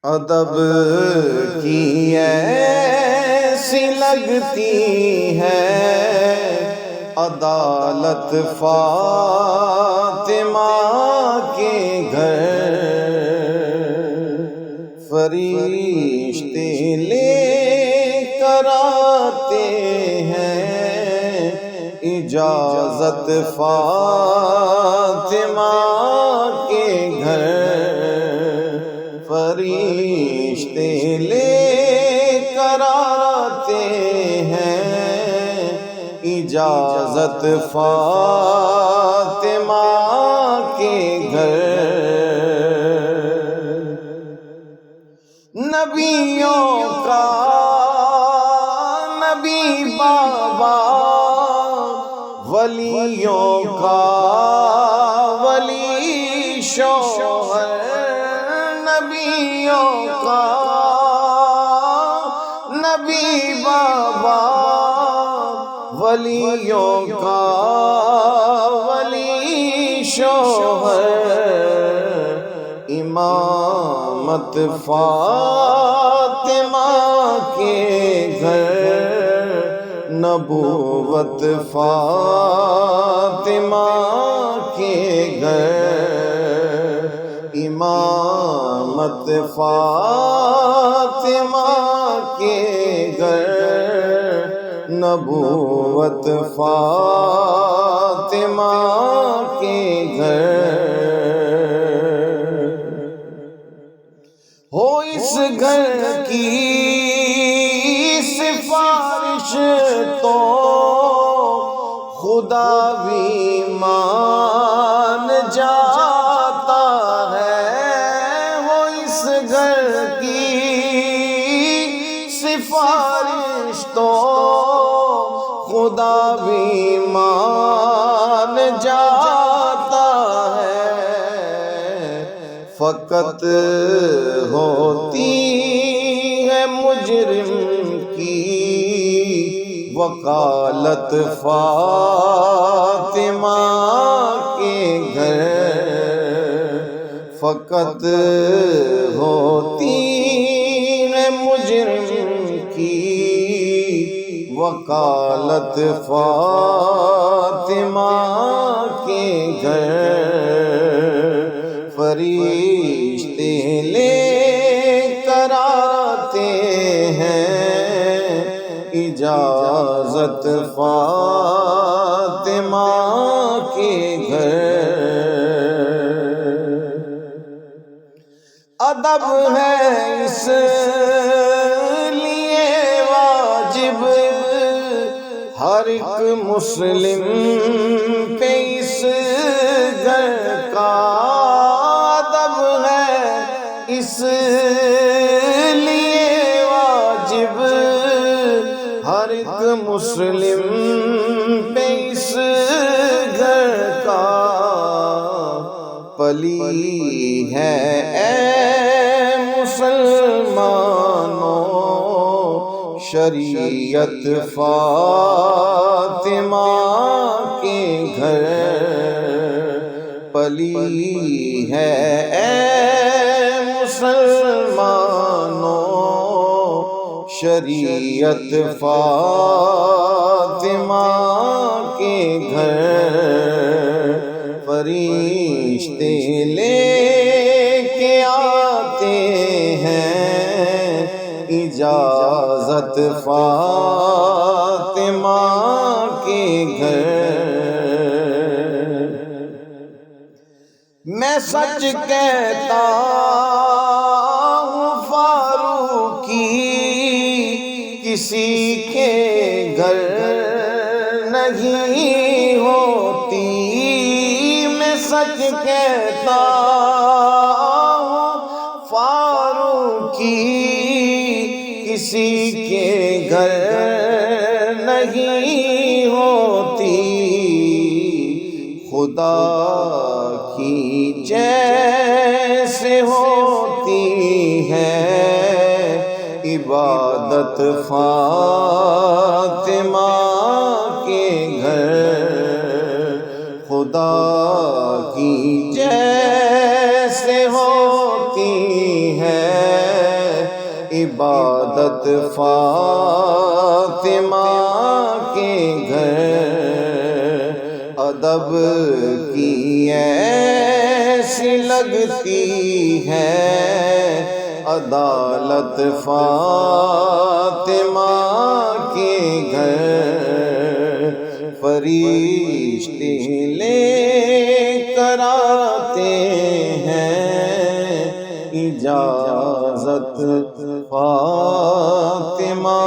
ادب کی ایسی لگتی ہے عدالت فاطمہ کے گھر، فرشتے لے کر آتے ہیں اجازت فاطمہ کے گھر، فرشتے لے کر آتے ہیں اجازت فاطمہ کے گھر۔ نبیوں کا نبی بابا، ولیوں کا ولی شوہر، نبیوں کا نبی بابا، ولیوں کا ولی شوہر، امامت فاطمہ کے گھر، نبوت فاطمہ کے گھر، امامت فاطمہ کے گھر، نبوت فاطمہ کے گھر۔ ہو اس گھر کی سفارش تو خدا بھی مان جاتا ہے، ہو اس گھر کی سفارش تو خدا بھی مان جاتا ہے، فقط ہوتی ہے مجرم کی وکالت فاطمہ کے گھر، فقط ہوتی ہے مجرم کی وکالت فاطمہ کے گھر، فرشتے لے کر آتے ہیں اجازت فاطمہ کے گھر۔ ادب ہے اس لیے واجب ہر ایک مسلم پہ اس گھر کا، ادب ہے اس لیے واجب ہر ایک مسلم پہ اس گھر کا، پلی ہے اے مسلمانوں شریعت فاطمہ کے گھر، پلی ہے اے مسلمانوں شریعت فاطمہ کے گھر، فرشتے لے کے آتے ہیں اجازت فاطمہ کے گھر۔ میں سچ کہتا ہوں فاروقی کسی کے گھر نہیں ہوتی، میں سچ کہتا ہوں فاروقی کسی کے گھر نہیں ہوتی، خدا کی جیسے ہوتی ہے عبادت فاطمہ کے گھر، خدا کی جیسے ہوتی ہے عبادت فاطمہ کے گھر، ادب کی ایسی لگتی ہے عدالت فاطمہ کے گھر، فرشتے لے کر آتے ہیں اجازت فاطمہ